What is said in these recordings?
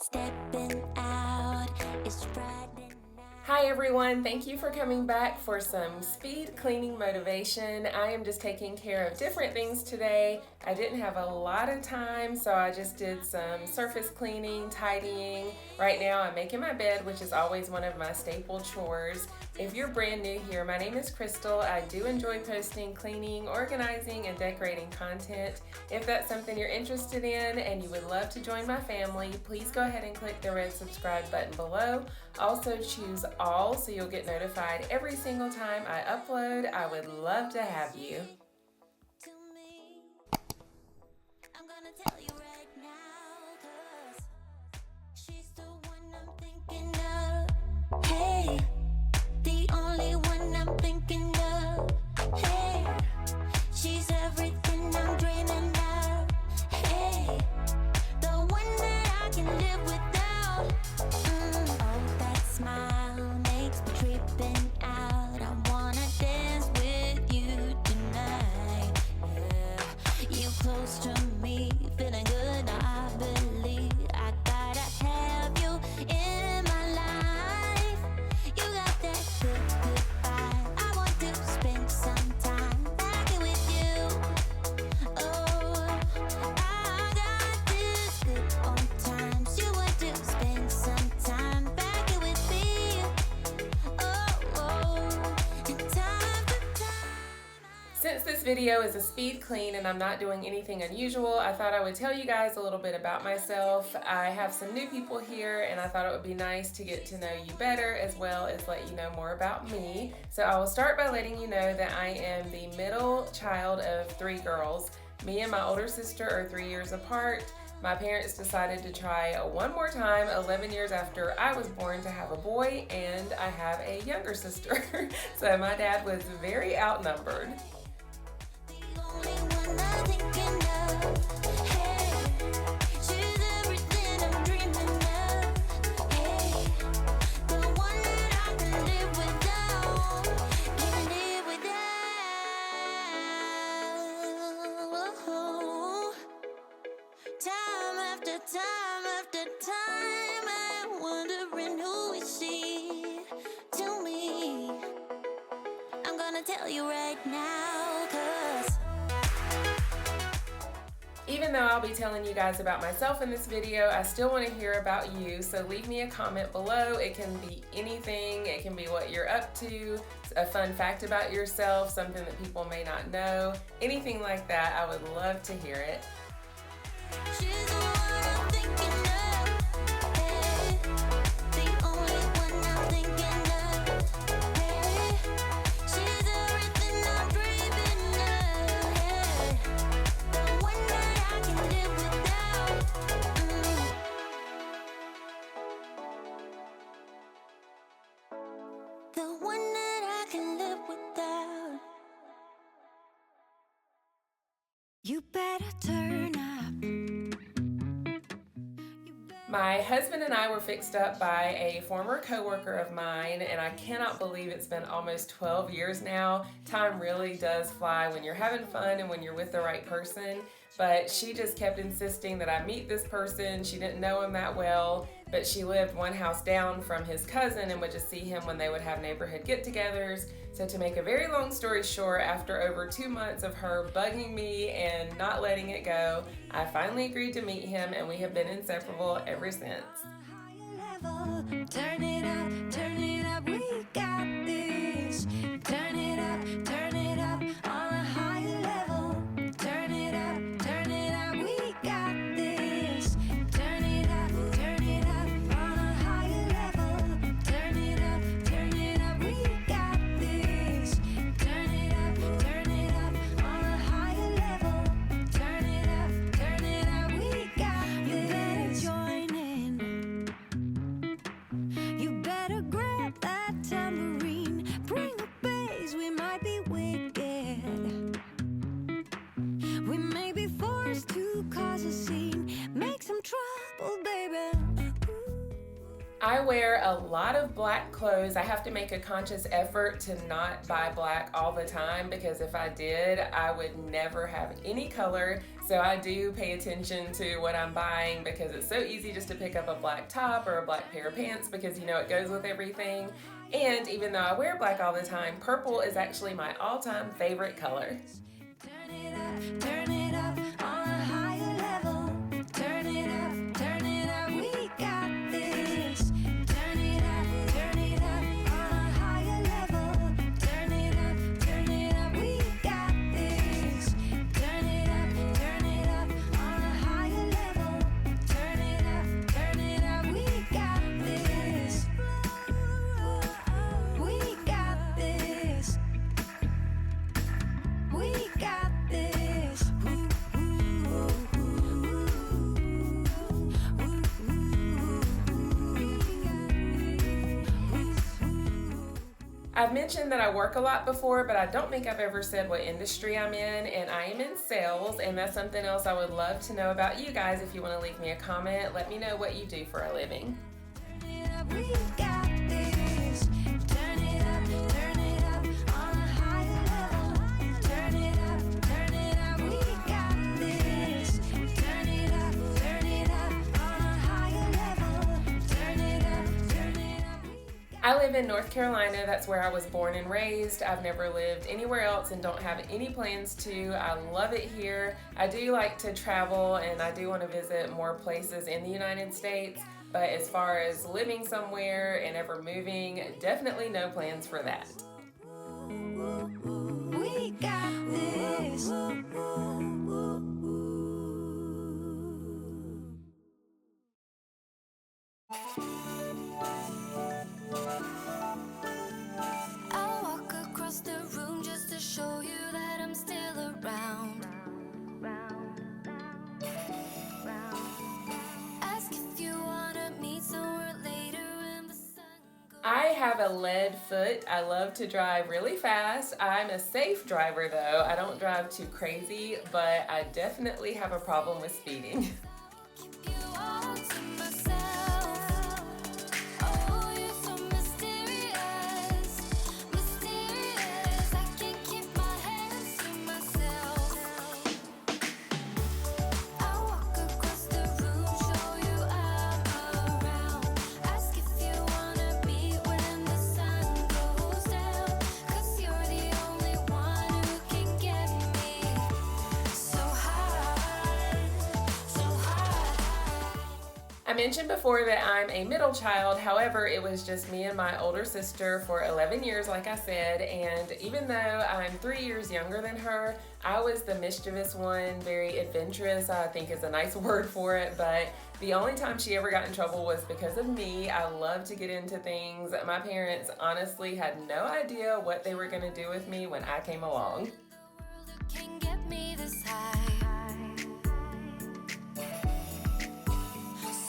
Stepping out, it's Friday night. Hi everyone, thank you for coming back for some speed cleaning motivation. I am just taking care of different things today. I didn't have a lot of time, so I just did some surface cleaning, tidying. Right now I'm making my bed, which is always one of my staple chores. If you're brand new here, my name is Crystal. I do enjoy posting cleaning, organizing, and decorating content. If that's something you're interested in and you would love to join my family, please go ahead and click the red subscribe button below. Also choose all so you'll get notified every single time I upload. I would love to have you. To me, I'm gonna tell you right now, 'cause she's the one I'm thinking of. Hey, the only one I'm thinking of. Hey, she's everything I'm dreaming of. Hey, the one that I can live without. Oh, that smile makes me tripping out. I wanna dance with you tonight. Yeah, you close to me, feeling good. I believe I gotta have you in my life. You got that good, good vibe. I want to spend some time back here with you. Oh, I got this good old times. You want to spend some time back here with me. Oh, and time to time. Since this video is a speed clean and I'm not doing anything unusual, I thought I would tell you guys a little bit about myself. I have some new people here and I thought it would be nice to get to know you better as well as let you know more about me. So I will start by letting you know that I am the middle child of 3 girls. Me and my older sister are 3 years apart. My parents decided to try one more time 11 years after I was born to have a boy, and I have a younger sister. So my dad was very outnumbered. The only one I'm thinking of. Hey, she's everything I'm dreaming of. Hey, the one that I can live without. Can live without. Time after time after time, I'm wondering who is she to me. I'm gonna tell you right now, 'cause Even though I'll be telling you guys about myself in this video, I still want to hear about you, so leave me a comment below. It can be anything. It can be what you're up to, a fun fact about yourself, something that people may not know, anything like that. I would love to hear it. she's the one I'm thinking of. Hey, the only one I'm thinking of. Hey, she's everything I'm dreaming of. Hey, the one that I can live without. The one that I can live without. You better turn up. My husband and I were fixed up by a former coworker of mine, and I cannot believe it's been almost 12 years now. Time really does fly when you're having fun and when you're with the right person. But she just kept insisting that I meet this person. She didn't know him that well, but she lived one house down from his cousin and would just see him when they would have neighborhood get-togethers. So to make a very long story short, after over 2 months of her bugging me and not letting it go, I finally agreed to meet him, and we have been inseparable ever since. Turn it up, we got this. Turn it up on a higher level. Turn it up, we got this. Turn it up on a higher level. Turn it up, we got this. Turn it up on a higher level. Turn it up, we got this. You better join in. You better grab I wear a lot of black clothes. I have to make a conscious effort to not buy black all the time because if I did, I would never have any color. So I do pay attention to what I'm buying because it's so easy just to pick up a black top or a black pair of pants because you know it goes with everything. And even though I wear black all the time, purple is actually my all-time favorite color. Turn it up on a higher level. Turn it up, we got this. Turn it up on a higher level. Turn it up, we got this. Turn it up on a higher level. Turn it up, we got this. We got this. We got this. I've mentioned that I work a lot before, but I don't think I've ever said what industry I'm in, and I am in sales, and that's something else I would love to know about you guys. If you want to leave me a comment, let me know what you do for a living. We got this. Turn it up on a higher level. Turn it up, we got this. Turn it up on a higher level. Turn it up. I live in North Carolina. That's where I was born and raised. I've never lived anywhere else and don't have any plans to. I love it here. I do like to travel and I do want to visit more places in the United States. But as far as living somewhere and ever moving, definitely no plans for that. We got this. I'll walk across the room just to show you that I'm still around. Ask if you wanna meet somewhere later when the sun goes. I have a lead foot. I love to drive really fast. I'm a safe driver though. I don't drive too crazy, but I definitely have a problem with speeding. Keep you all to myself. Oh, you're so mysterious, mysterious. I can't keep my hands to myself. I walk across the room, show you I'm around. Ask if you wanna meet when the sun goes down. 'Cause you're the only one who can get me so high, so high. I mentioned before that I'm a middle child. However, it was just me and my older sister for 11 years, like I said. And even though I'm 3 years younger than her, I was the mischievous one, very adventurous, I think is a nice word for it. But the only time she ever got in trouble was because of me. I love to get into things. My parents honestly had no idea what they were going to do with me when I came along. World can get me this high.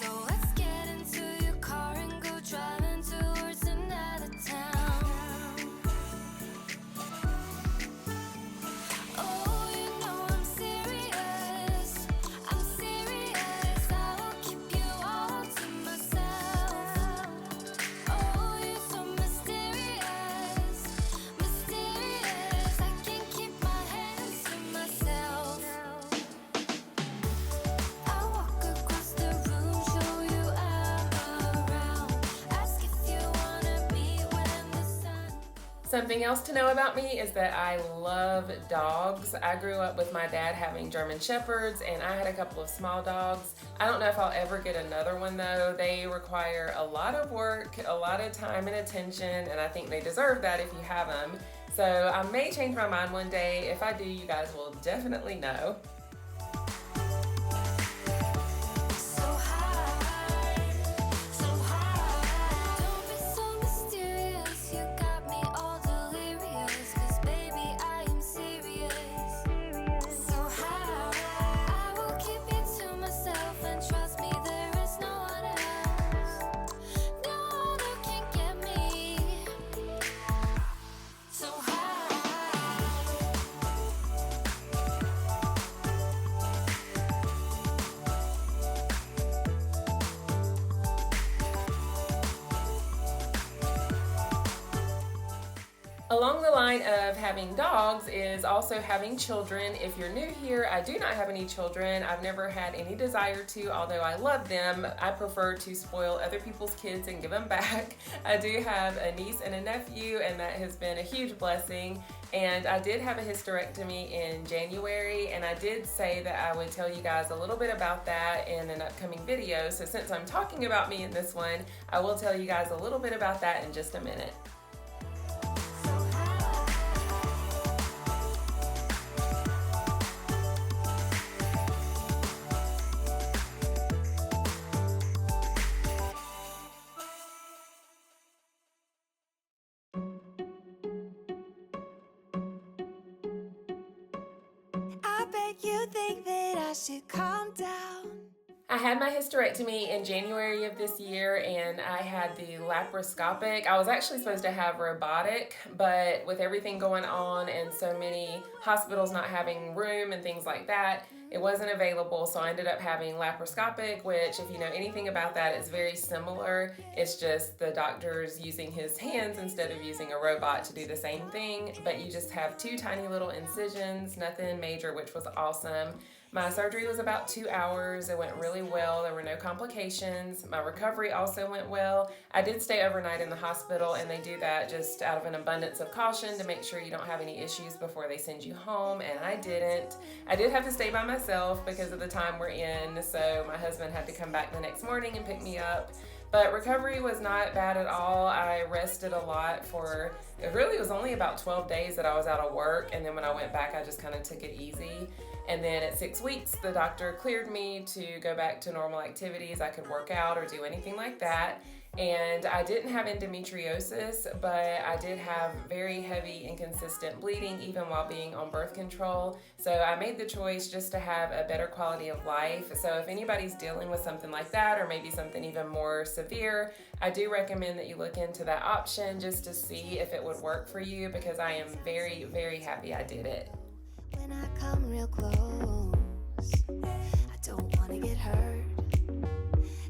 So let's get into your car and go driving towards another town. Oh, you know I'm serious. I'm serious. I will keep you all to myself. Oh, you're so mysterious, mysterious. I can't keep my hands to myself. I walk across the room, show you I'm around. Ask if you wanna meet when the sun. Something else to know about me is that I love dogs. I grew up with my dad having German Shepherds and I had a couple of small dogs. I don't know if I'll ever get another one though. They require a lot of work, a lot of time and attention, and I think they deserve that if you have them. So I may change my mind one day. If I do, you guys will definitely know. So high, so high. Don't be so mysterious. You got me all delirious. 'Cause baby, I am serious. So high, I will keep you to myself. And trust me, there is no one else. No other can get me so high. Along the line of having dogs is also having children. If you're new here, I do not have any children. I've never had any desire to, although I love them. I prefer to spoil other people's kids and give them back. I do have a niece and a nephew, and that has been a huge blessing. And I did have a hysterectomy in January, and I did say that I would tell you guys a little bit about that in an upcoming video. So since I'm talking about me in this one, I will tell you guys a little bit about that in just a minute. I bet you think that I should calm down. I had my hysterectomy in January of this year, and I had the laparoscopic. I was actually supposed to have robotic, but with everything going on and so many hospitals not having room and things like that, it wasn't available, so I ended up having laparoscopic, which, if you know anything about that, is very similar. It's just the doctor's using his hands instead of using a robot to do the same thing, but you just have two tiny little incisions, nothing major, which was awesome. My surgery was about 2 hours. It went really well. There were no complications. My recovery also went well. I did stay overnight in the hospital, and they do that just out of an abundance of caution to make sure you don't have any issues before they send you home, and I didn't. I did have to stay by myself because of the time we're in, so my husband had to come back the next morning and pick me up. But recovery was not bad at all. I rested a lot for, it really was only about 12 days that I was out of work, and then when I went back, I just kind of took it easy. And then at 6 weeks, the doctor cleared me to go back to normal activities. I could work out or do anything like that. And I didn't have endometriosis, but I did have very heavy and consistent bleeding even while being on birth control. So I made the choice just to have a better quality of life. So if anybody's dealing with something like that, or maybe something even more severe, I do recommend that you look into that option just to see if it would work for you, because I am very, very happy I did it. When I come real close, I don't wanna get hurt,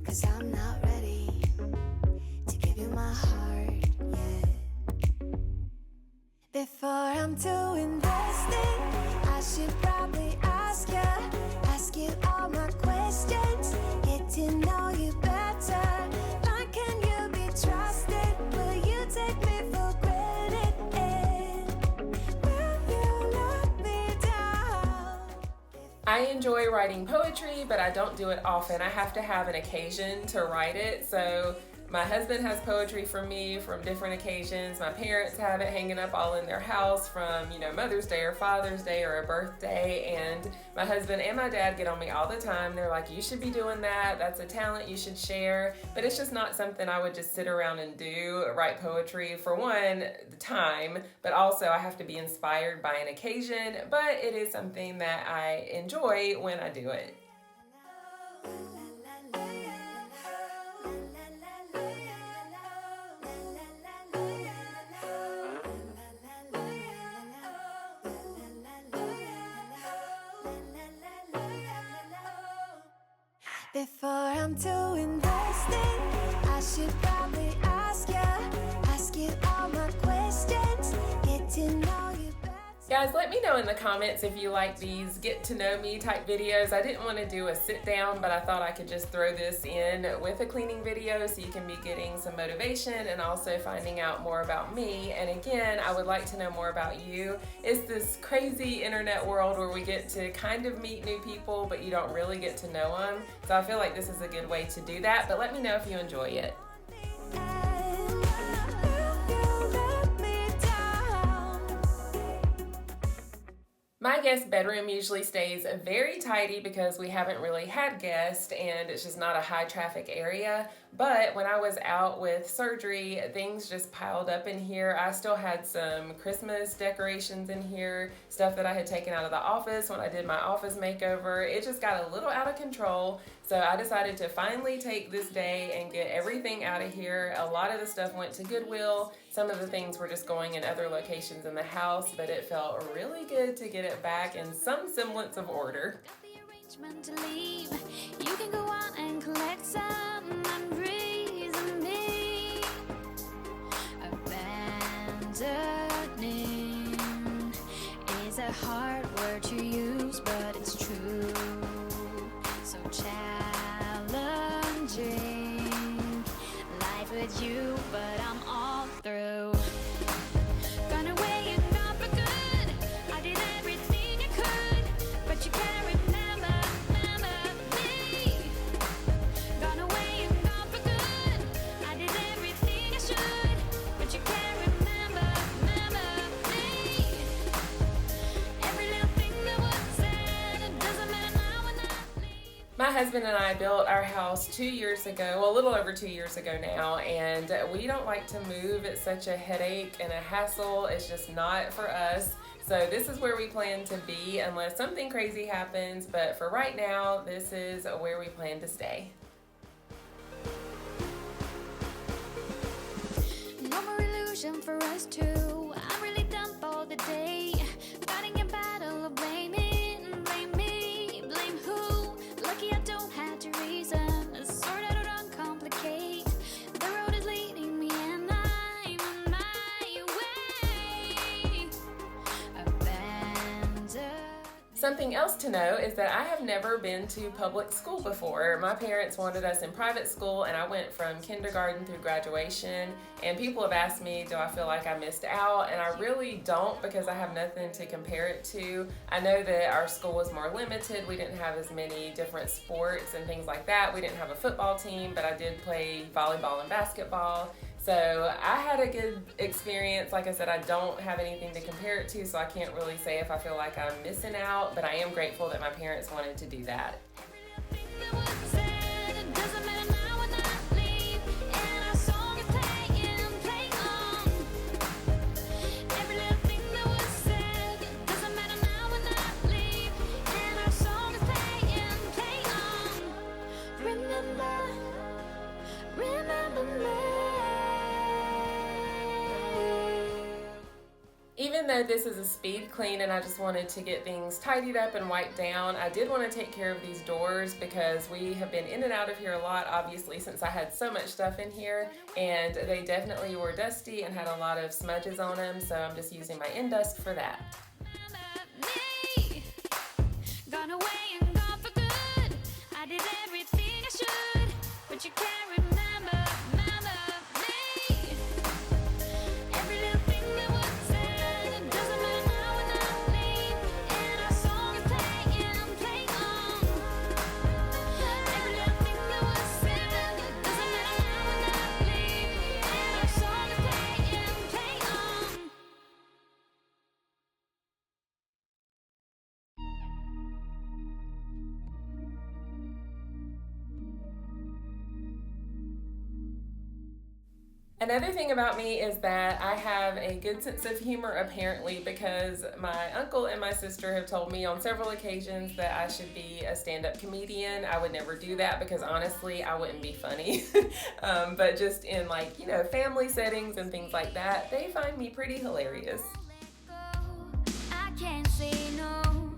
'cause I'm not ready to give you my heart yet. Before I'm too invested, I should probably ask you all my questions, get to know you better. Like, can you be trusted? Will you take me for granted? Will you let me down? I enjoy writing poetry, but I don't do it often. I have to have an occasion to write it. So my husband has poetry from me from different occasions. My parents have it hanging up all in their house from, you know, Mother's Day or Father's Day or a birthday. And my husband and my dad get on me all the time. They're like, you should be doing that. That's a talent you should share. But it's just not something I would just sit around and do, write poetry. For one, the time, but also I have to be inspired by an occasion. But it is something that I enjoy when I do it. Before I'm too invested, I should probably ask you all my questions, get to know you better. Guys, let me know in the comments if you like these get to know me type videos. I didn't want to do a sit down, but I thought I could just throw this in with a cleaning video so you can be getting some motivation and also finding out more about me. And again, I would like to know more about you. It's this crazy internet world where we get to kind of meet new people, but you don't really get to know them. So I feel like this is a good way to do that, but let me know if you enjoy it. My guest bedroom usually stays very tidy because we haven't really had guests and it's just not a high traffic area. But when I was out with surgery, things just piled up in here. I still had some Christmas decorations in here, stuff that I had taken out of the office when I did my office makeover. It just got a little out of control. So I decided to finally take this day and get everything out of here. A lot of the stuff went to Goodwill. Some of the things were just going in other locations in the house, but it felt really good to get it back in some semblance of order. To leave, you can go on and collect some memories of me. Abandoned a hard word to use, but it's true. So challenging life with you, but I'm all through. Gone away and gone for good. I did everything I could, but you can't remember me. Gone away and gone for good. I did everything I should, but you can't remember me. Every little thing that was said, it doesn't matter now when I leave. My husband and I built our house 2 years ago, well, a little over 2 years ago now, and we don't like to move. It's such a headache and a hassle. It's just not for us. So this is where we plan to be unless something crazy happens, but for right now, this is where we plan to stay. No more illusion for us two. I'm really done for the day. Fighting a battle of blaming. Blame me, blame who? Lucky I don't have to reason. Sort out or uncomplicate. The road is leading me and I'm on my way. Abandoned. Something else to know is that I have never been to public school before. My parents wanted us in private school, and I went from kindergarten through graduation, and people have asked me, do I feel like I missed out? And I really don't, because I have nothing to compare it to. I know that our school was more limited. We didn't have as many different sports and things like that. We didn't have a football team, but I did play volleyball and basketball. So I had a good experience. Like I said, I don't have anything to compare it to, so I can't really say if I feel like I'm missing out, but I am grateful that my parents wanted to do that. Even though this is a speed clean and I just wanted to get things tidied up and wiped down, I did want to take care of these doors because we have been in and out of here a lot, obviously, since I had so much stuff in here, and they definitely were dusty and had a lot of smudges on them, so I'm just using my Indust for that. Gone away and gone for good. I did everything I should, but you can't remember me. Every little thing that was said, it doesn't matter now when I leave, and our song is playing on. Every little thing that was said, it doesn't matter now when I leave, and our song is playing on. Another thing about me is that I have a good sense of humor, apparently, because my uncle and my sister have told me on several occasions that I should be a stand-up comedian. I would never do that because honestly, I wouldn't be funny. But just in family settings and things like that, they find me pretty hilarious. I can't say no.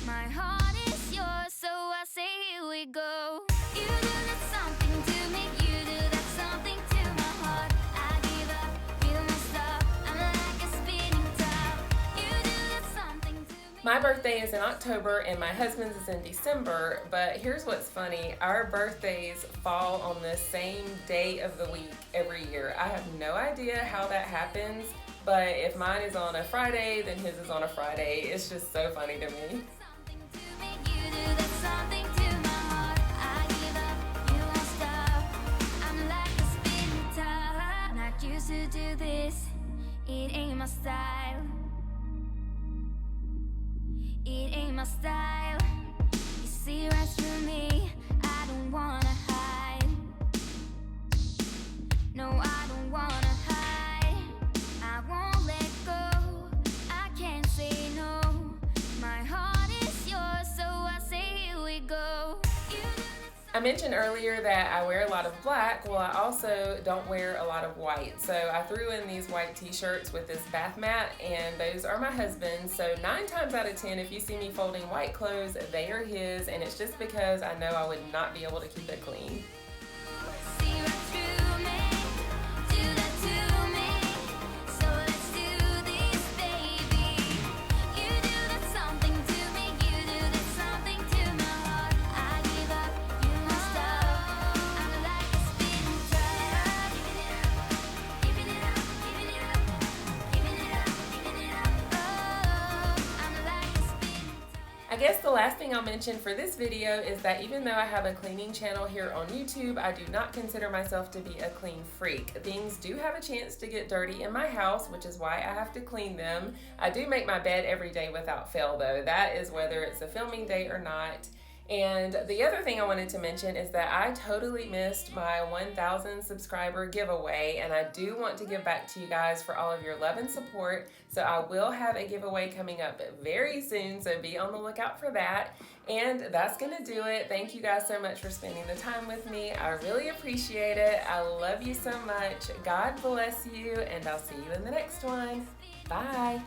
My heart is yours, so I say here we go. You do that something to me, you do that something to my heart. I give up, feel my stop. I'm like a spinning top. You do that something to me. My birthday is in October and my husband's is in December, but here's what's funny. Our birthdays fall on the same day of the week every year. I have no idea how that happens, but if mine is on a Friday, then his is on a Friday. It's just so funny to me. Something to me, you do that something to my heart. I give up, you won't stop. I'm like a spinning top. Not used to do this, it ain't my style. It ain't my style. You see right through me, I don't wanna hide. No, I don't wanna hide. I won't let go, I can't say no. My heart is yours, so I say here we go. You do that I mentioned earlier that I wear a lot of black. Well, I also don't wear a lot of white. So I threw in these white t-shirts with this bath mat, and those are my husband's. So 9 times out of 10, if you see me folding white clothes, they are his, and it's just because I know I would not be able to keep it clean. see right through me, do that to me. So let's do this, baby. You do that guess the last thing I'll mention for this video is that even though I have a cleaning channel here on YouTube, I do not consider myself to be a clean freak. Things do have a chance to get dirty in my house, which is why I have to clean them. I do make my bed every day without fail though. That is whether it's a filming day or not. And the other thing I wanted to mention is that I totally missed my 1,000 subscriber giveaway, and I do want to give back to you guys for all of your love and support. So I will have a giveaway coming up very soon, so be on the lookout for that. And that's gonna do it. Thank you guys so much for spending the time with me. I really appreciate it. I love you so much. God bless you, and I'll see you in the next one. Bye.